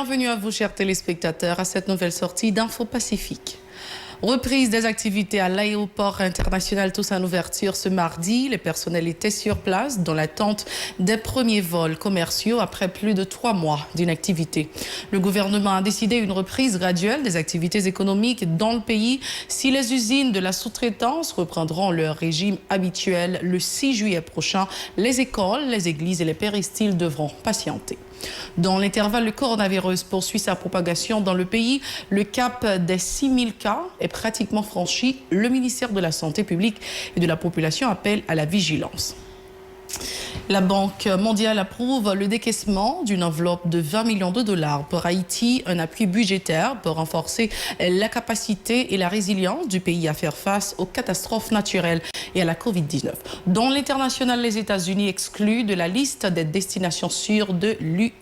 Bienvenue à vous, chers téléspectateurs, à cette nouvelle sortie d'Info Pacifique. Reprise des activités à l'aéroport international Toussaint Louverture ce mardi. Les personnels étaient sur place dans l'attente des premiers vols commerciaux après plus de 3 mois d'inactivité. Le gouvernement a décidé une reprise graduelle des activités économiques dans le pays si les usines de la sous-traitance reprendront leur régime habituel le 6 juillet prochain. Les écoles, les églises et les péristyles devront patienter. Dans l'intervalle, le coronavirus poursuit sa propagation dans le pays. Le cap des 6000 cas est pratiquement franchi. Le ministère de la Santé publique et de la Population appelle à la vigilance. La Banque mondiale approuve le décaissement d'une enveloppe de 20 millions de dollars pour Haïti, un appui budgétaire pour renforcer la capacité et la résilience du pays à faire face aux catastrophes naturelles et à la Covid-19. Dans l'international, les États-Unis excluent de la liste des destinations sûres de l'UE.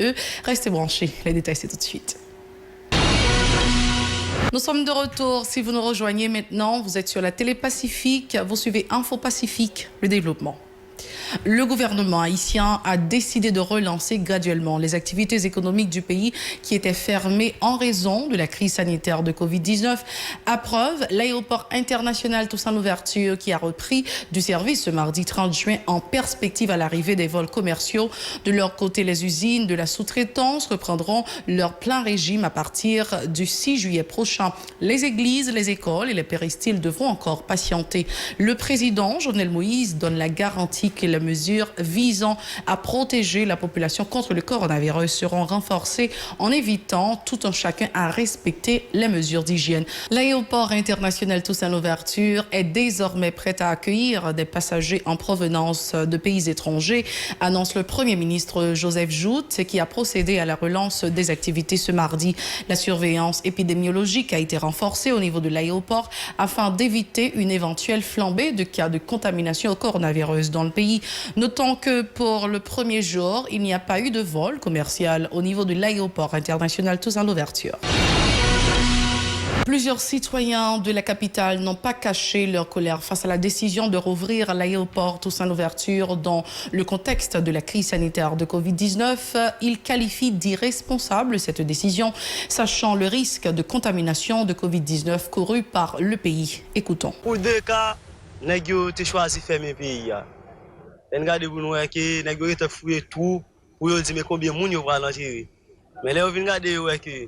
Restez branchés, les détails c'est tout de suite. Nous sommes de retour. Si vous nous rejoignez maintenant, vous êtes sur la télé Pacifique, vous suivez Info Pacifique, le développement. Le gouvernement haïtien a décidé de relancer graduellement les activités économiques du pays qui étaient fermées en raison de la crise sanitaire de Covid-19. À preuve, l'aéroport international Toussaint Louverture qui a repris du service ce mardi 30 juin en perspective à l'arrivée des vols commerciaux. De leur côté, les usines de la sous-traitance reprendront leur plein régime à partir du 6 juillet prochain. Les églises, les écoles et les péristyles devront encore patienter. Le président Jovenel Moïse donne la garantie que les mesures visant à protéger la population contre le coronavirus seront renforcées en évitant tout un chacun à respecter les mesures d'hygiène. L'aéroport international Toussaint Louverture est désormais prêt à accueillir des passagers en provenance de pays étrangers, annonce le Premier ministre Joseph Joute, qui a procédé à la relance des activités ce mardi. La surveillance épidémiologique a été renforcée au niveau de l'aéroport afin d'éviter une éventuelle flambée de cas de contamination au coronavirus dans le pays. Notons que pour le premier jour, il n'y a pas eu de vol commercial au niveau de l'aéroport international Toussaint Louverture. Plusieurs citoyens de la capitale n'ont pas caché leur colère face à la décision de rouvrir l'aéroport Toussaint Louverture dans le contexte de la crise sanitaire de Covid-19. Ils qualifient d'irresponsable cette décision, sachant le risque de contamination de Covid-19 couru par le pays. Écoutons. Pour 2 cas, nous avons choisi de fermer le pays. Regardez vous nous que nèg yo fouiller tout pour dire mais combien moun yo va l'enterrer. Mais là on vient regarder que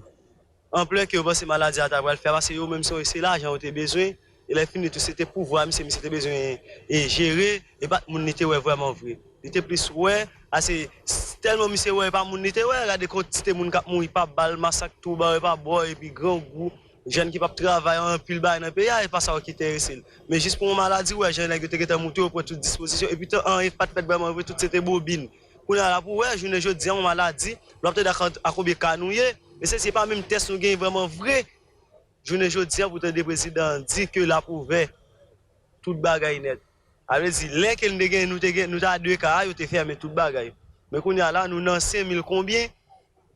en plein que vous maladie à le faire parce que yo même c'est l'argent ont besoin et les fini tout c'était pouvoir mais c'était besoin et gérer et pas moun n'était vraiment vrai. Il était plus ouais assez tellement monsieur ouais pas moun n'était ouais regarder quantité moun k'ap mourir pas balle massacre tout ba pas boy et puis grand goût jeunes qui pas travailler en pile bas dans pays et pas ça qui intéressé mais juste pour une maladie ouais jeunes qui étaient monté pour toute disposition et puis en pas fait vraiment tout c'était bobine pour là pour ouais je ne dis en maladie l'obtenir à combien canouiller mais c'est pas même test nous gagne vraiment vrai je ne dis pour le président dit que la pouvait toute bagaille net avait dit les qu'elle ne gagne nous ta 2 cas yo te fermer toute bagaille mais qu'on y a là nous dans 5000 combien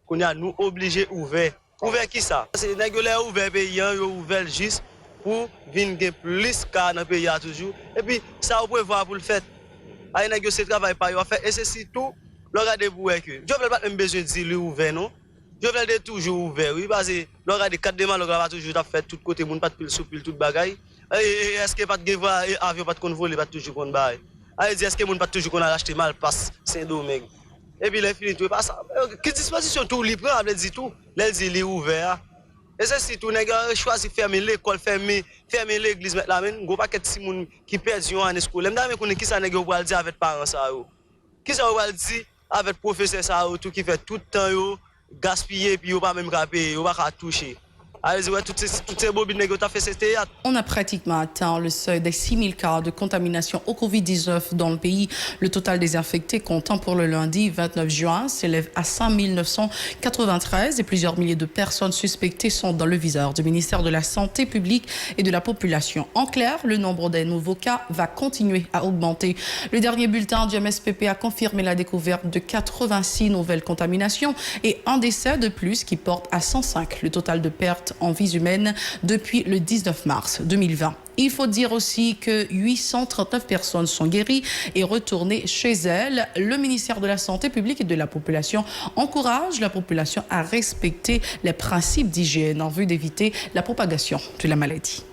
qu'on y a nous obligé ouvert. Ouvert qui ça? C'est nèg yo lè ouvert pays yo ouvert juste pour venir plus cas dans pays toujours et puis ça on prévoir pour le faire. Ay nèg yo c'est travail pas yo faire et c'est surtout regardez pour que je veux pas même besoin de dire lui ouvert non. Je veux dire toujours ouvert oui parce que regardez 4 démarches va toujours t'a fait tout côté monde pas pile sous pile toute bagaille. Est-ce que pas de avion pas de convoler pas toujours kon bail. Ay dit est-ce que monde pas toujours qu'on a acheté mal passe Saint-Domingue. Et puis les fini tout pas ça. Quelle disposition tout libre on dit tout. Les dit ouvert. Et c'est si tout nèg choisi fermer l'école, fermer l'église mettre là même go paquet si moun qui perd une année scolaire. M'dame connait qui ça nèg yo va dire avec parents ça yo. Qui ça va dire avec professeur ça yo tout qui fait tout temps yo gaspiller puis yo pas même payer, yo pas toucher. On a pratiquement atteint le seuil des 6000 cas de contamination au Covid-19 dans le pays. Le total des infectés comptant pour le lundi 29 juin s'élève à 5993 et plusieurs milliers de personnes suspectées sont dans le viseur du ministère de la Santé publique et de la Population. En clair, le nombre des nouveaux cas va continuer à augmenter. Le dernier bulletin du MSPP a confirmé la découverte de 86 nouvelles contaminations et un décès de plus qui porte à 105 le total de pertes en vies humaines depuis le 19 mars 2020. Il faut dire aussi que 839 personnes sont guéries et retournées chez elles. Le ministère de la Santé publique et de la Population encourage la population à respecter les principes d'hygiène en vue d'éviter la propagation de la maladie.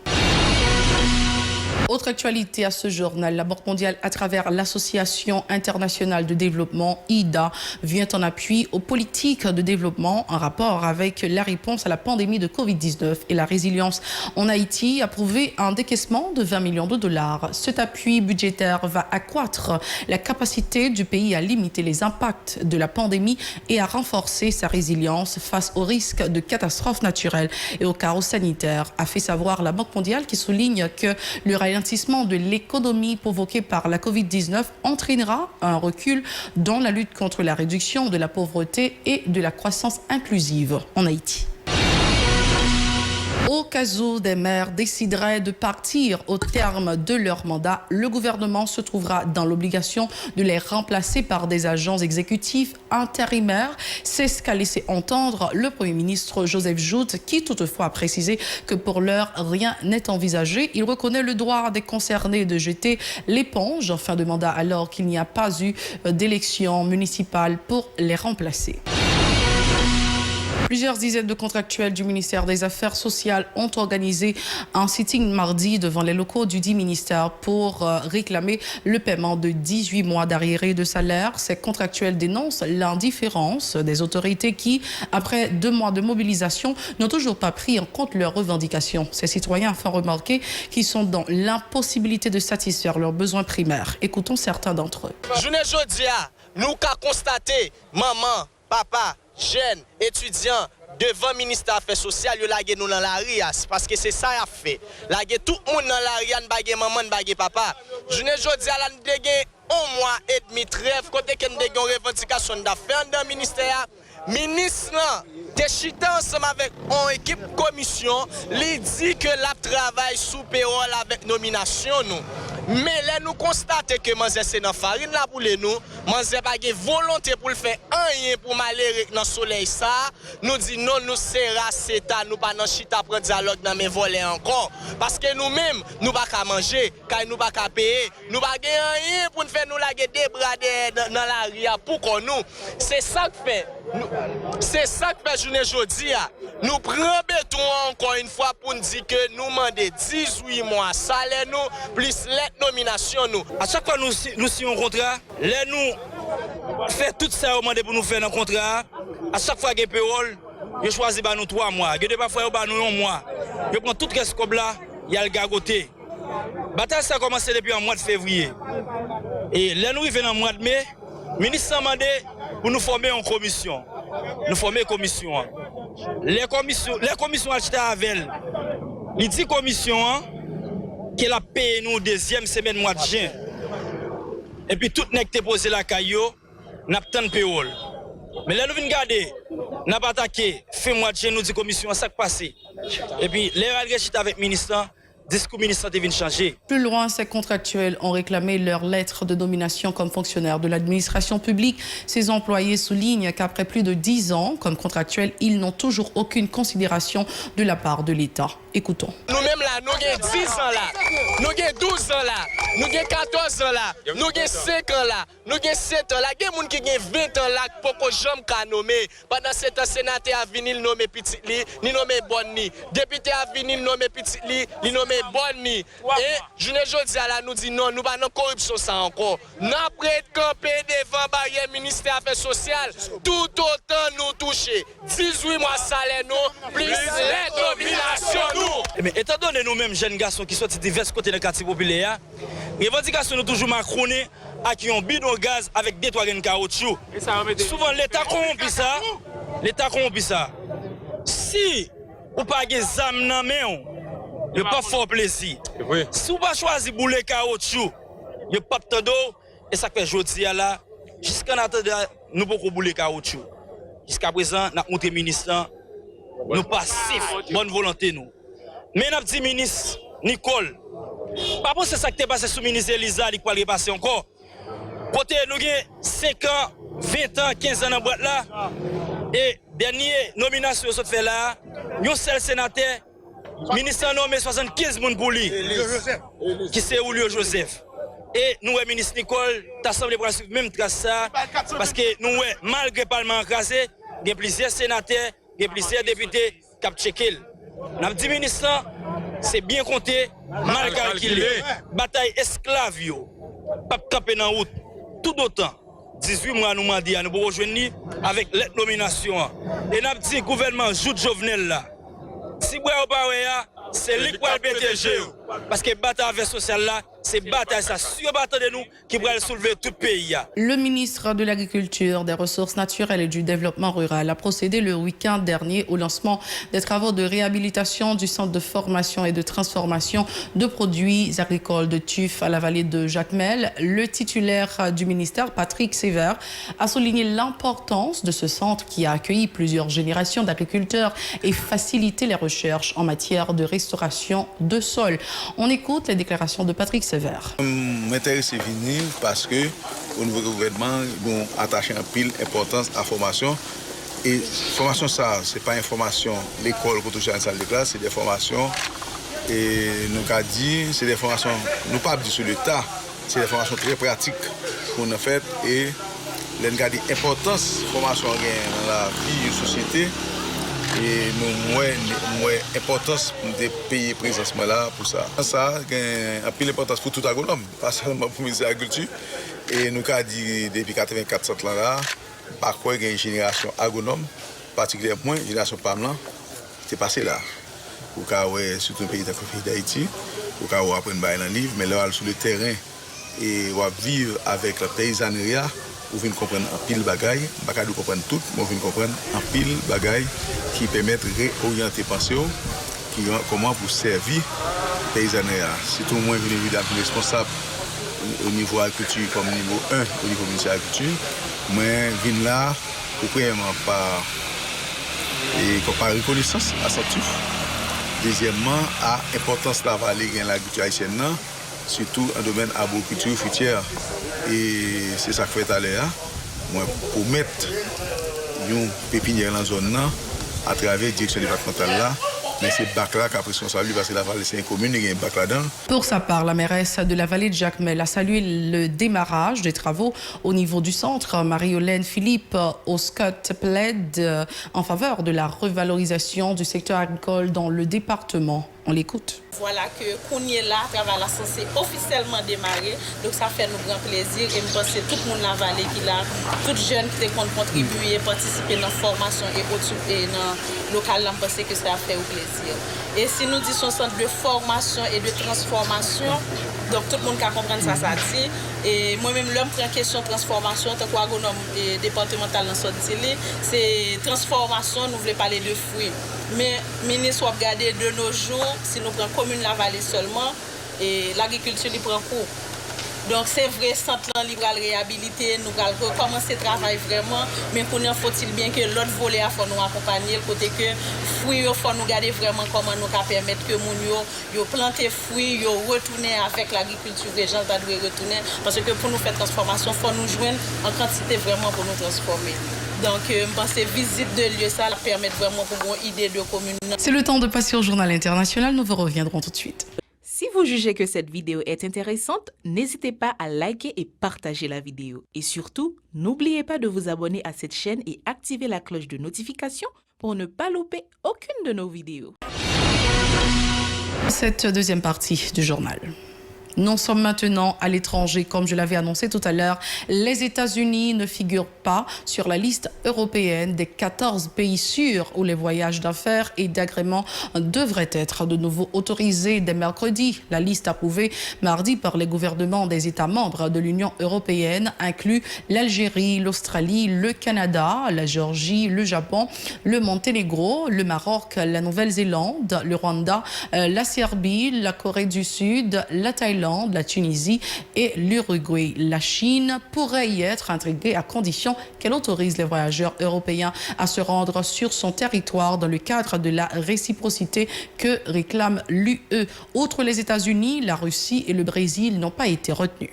Autre actualité à ce journal, la Banque mondiale, à travers l'Association internationale de développement, IDA, vient en appui aux politiques de développement en rapport avec la réponse à la pandémie de Covid-19 et la résilience en Haïti, a approuvé un décaissement de 20 millions de dollars. Cet appui budgétaire va accroître la capacité du pays à limiter les impacts de la pandémie et à renforcer sa résilience face aux risques de catastrophes naturelles et au chaos sanitaire, a fait savoir la Banque mondiale, qui souligne que le ralentissement de l'économie provoqué par la Covid-19 entraînera un recul dans la lutte contre la réduction de la pauvreté et de la croissance inclusive en Haïti. Au cas où des maires décideraient de partir au terme de leur mandat, le gouvernement se trouvera dans l'obligation de les remplacer par des agents exécutifs intérimaires. C'est ce qu'a laissé entendre le Premier ministre Joseph Joute, qui toutefois a précisé que pour l'heure, rien n'est envisagé. Il reconnaît le droit des concernés de jeter l'éponge en fin de mandat alors qu'il n'y a pas eu d'élection municipale pour les remplacer. Plusieurs dizaines de contractuels du ministère des Affaires sociales ont organisé un sitting mardi devant les locaux du dit ministère pour réclamer le paiement de 18 mois d'arriérés de salaire. Ces contractuels dénoncent l'indifférence des autorités qui, après 2 mois de mobilisation, n'ont toujours pas pris en compte leurs revendications. Ces citoyens font remarquer qu'ils sont dans l'impossibilité de satisfaire leurs besoins primaires. Écoutons certains d'entre eux. Journée jodia, nous avons constaté, maman, papa, jeunes, étudiants, devant le ministère des Affaires sociales, ils ont nous dans la rue, parce que c'est ça qu'il a fait. Ils ont tout le monde dans la rue, ils ont maman, ils ont papa. Je ne dis pas que nous avons 1 mois et demi trêve, côté que nous avons une revendication d'affaires dans le ministère. Le ministre a chita ensemble avec une équipe commission, il dit que la travail sous payroll avec nomination nous. Mais là nous constatons que Manzé c'est dans farine là pour nous, Manzé pas de volonté pour le faire rien pour m'aller dans soleil ça. Nous dit non, nous c'est raceta, nous pas dans chita prendre dialogue dans mes volets encore parce que nous-mêmes nous pas qu'à manger, car nous pas qu'à payer, nous pas rien pour nous faire nous laguer des bras dans la ria pour qu'on nous. C'est ça que fait. C'est ça que fait journée aujourd'hui. Nous prenons béton encore une fois pour nous dire que nous demandons 18 mois salaire nous plus les nominations nous. À chaque fois nous signons un contrat, là nous fait tout ça au demandé pour nous faire un contrat. À chaque fois que payroll, je choisis nous 3 mois, je pas faire nous 1 mois. Je prends tout ce scope là, il y a le gagoté. Bataille ça a commencé depuis le mois de février. Et là nous arrivons dans le mois de mai, le ministre a demandé pour nous former en commission. Nous former une commission. Les commissions achetées avec elle. Les 10 commissions qui a payé nous deuxième semaine mois de juin. Et puis tout n'est que posé la caillou, n'a pas de payroll. Mais là nous venons garder, n'a pas attaqué, fin mois de juin nous dit commission ça qui passé. Et puis les règles avec le ministre. Discours ministre devient changer. Plus loin, ces contractuels ont réclamé leur lettre de nomination comme fonctionnaire de l'administration publique. Ces employés soulignent qu'après plus de 10 ans comme contractuels, ils n'ont toujours aucune considération de la part de l'État. Écoutons. Nous-mêmes là, nous avons 10 ans là, nous avons 12 ans là, nous avons 14 ans là, nous avons 5 ans là, nous avons 7 ans là. Il y a des gens qui ont 20 ans là pour que j'aime qu'à nommer. Pendant 7 ans, sénateur a venu nommer petit li, ni nommer bon ni. Député a venu nommer petit li, ni nommer bon ni. Et je ne dis là, nous dit non, nous pas dans corruption ça encore. Nous prêt camper devant barrière ministère des Affaires sociales, tout autant nous toucher. 18 mois salaire nous, plus les nominations nous. Mais étant donné nous-mêmes jeunes garçons qui sont de divers côtés de la quartier populaire, les revendications nous toujours macronées à qui ont bidon gaz avec des toits de caoutchouc. Souvent l'État corrompt ça. L'État corrompt ça. Si vous pas des âmes dans main, il pas fort plaisir. Si vous pas choisi bouler caoutchouc, il pas de d'eau et ça fait jodi là jusqu'à attendre nous beaucoup bouler caoutchouc. Jusqu'à présent, nous monté ministre, nous passif, bonne volonté nous. Mais nous dit ministre Nicole, pas pour c'est ça qui est passé sous ministre Elisa, qui va repasser encore. Côté nous avons 5 ans, 20 ans, 15 ans dans boîte là. Et dernière nomination que fait là, un seul sénateur, le ministre a nommé 75 personnes pour lui, qui c'est Oulio Joseph. Et nous, le ministre Nicole, t'as semblé pour suivre même trace ça, parce que nous, malgré le Parlement écrasé, il y a plusieurs sénateurs, il y a plusieurs députés qui ont checké. Nous avons dit, ministre, c'est bien compté, mal calculé. Bataille esclave, pas camper dans la route. Tout autant, 18 mois, nous m'ont dit, nous pouvons rejoindre avec la nomination. Et nous avons dit, le gouvernement joue Jovenel là. Si vous n'avez pas, c'est lui qui va le BTG. Parce que la bataille sociale là, c'est bataille, ça sur bataille de nous qui va soulever tout le pays. Le ministre de l'Agriculture, des Ressources naturelles et du Développement rural a procédé le week-end dernier au lancement des travaux de réhabilitation du centre de formation et de transformation de produits agricoles de Tuf à la vallée de Jacmel. Le titulaire du ministère, Patrick Sévère, a souligné l'importance de ce centre qui a accueilli plusieurs générations d'agriculteurs et facilité les recherches en matière de restauration de sol. On écoute les déclarations de Patrick Sévère. M'intéresse à venir parce que au niveau du gouvernement, ils attaché un pile importance à la formation. Et formation, ça, ce n'est pas une formation l'école qu'on touche à une salle de classe, c'est des formations, et nous avons dit, c'est des formations, nous pas dit sur le tas, c'est des formations très pratiques qu'on a faites. Et nous avons dit l'importance de la formation dans la vie de la société. Et nous avons l'importance de payer présentement là pour ça. Ça a une importance pour tout agronome, pas seulement pour le ministère de l'Agriculture. Et nous avons dit depuis 84 là, par quoi il y a une génération agronome, particulièrement une génération PAM, c'est passé là. Pour que surtout un pays d'Haïti, pour qu'on apprenne dans le livre, mais là, sur le terrain, et on va vivre avec la paysannerie. Vous venez comprendre un pile bagaille, bagaille vous comprendre tout, mais vous venez comprendre un pile bagaille qui permet de réorienter pensée, comment vous servir paysannerie. C'est tout le monde est responsable au niveau agriculture comme niveau 1 au niveau ministère de l'Agriculture. Mais je viens là pour premièrement par reconnaissance à cette tuf. Deuxièmement, à l'importance de la vallée de l'agriculture haïtienne, surtout en domaine arboriculture fruitière. Et c'est ça que je fais à l'heure. Pour mettre une pépinière dans la zone à travers la direction départementale là. Mais c'est bac là qui a pris son salut parce que la vallée c'est une commune, il y a un bac là-dedans. Pour sa part, la mairesse de la vallée de Jacmel a salué le démarrage des travaux au niveau du centre. Marie-Hélène Philippe Oscott plaide en faveur de la revalorisation du secteur agricole dans le département. On l'écoute. Voilà que Kounye là, le travail là censé officiellement démarrer. Donc ça fait nous grand plaisir et je pense que tout le monde dans la vallée qui là, tout jeune qui ont contribué, participer dans la formation et dans le local, je pense que ça fait plaisir. Et si nous disons centre de formation et de transformation, donc tout le monde qui comprendre ça, ça dit. Et moi-même, l'homme prend question de transformation, en tant qu'agronome départemental dans cette île, c'est transformation, nous voulons parler de fruits. Mais le ministre a regardé de nos jours, si nous prenons commune la vallée seulement, et l'agriculture y prend cours. Donc c'est vrai, centre libéral réhabilité, nous allons recommencer le travail vraiment, mais faut-il bien que l'autre volet il faut nous accompagner, le côté que fruits, il faut nous garder vraiment comment nous permettre que nous yo planter fruits, yo retourner avec l'agriculture régionale, ça doit retourner, parce que pour nous faire transformation, il faut nous joindre en quantité vraiment pour nous transformer. Donc, je pense que visite de lieu, ça permet vraiment pour une idée de commune. C'est le temps de passer au journal international. Nous vous reviendrons tout de suite. Si vous jugez que cette vidéo est intéressante, n'hésitez pas à liker et partager la vidéo. Et surtout, n'oubliez pas de vous abonner à cette chaîne et activer la cloche de notification pour ne pas louper aucune de nos vidéos. Cette deuxième partie du journal. Nous sommes maintenant à l'étranger, comme je l'avais annoncé tout à l'heure. Les États-Unis ne figurent pas sur la liste européenne des 14 pays sûrs où les voyages d'affaires et d'agrément devraient être de nouveau autorisés dès mercredi. La liste approuvée mardi par les gouvernements des États membres de l'Union européenne inclut l'Algérie, l'Australie, le Canada, la Géorgie, le Japon, le Monténégro, le Maroc, la Nouvelle-Zélande, le Rwanda, la Serbie, la Corée du Sud, la Thaïlande, la Tunisie et l'Uruguay. La Chine pourrait y être intégrée à condition qu'elle autorise les voyageurs européens à se rendre sur son territoire dans le cadre de la réciprocité que réclame l'UE. Outre les États-Unis, la Russie et le Brésil n'ont pas été retenus.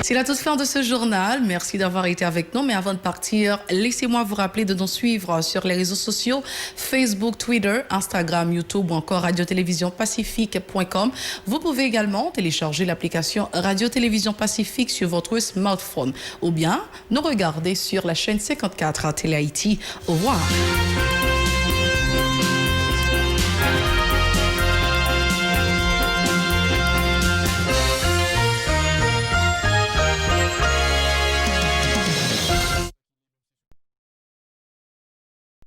C'est la toute fin de ce journal. Merci d'avoir été avec nous. Mais avant de partir, laissez-moi vous rappeler de nous suivre sur les réseaux sociaux Facebook, Twitter, Instagram, YouTube ou encore radio-télévision-pacifique.com. Vous pouvez également télécharger l'application Radio-Télévision Pacifique sur votre smartphone ou bien nous regarder sur la chaîne 54 à Télé Haïti. Au revoir.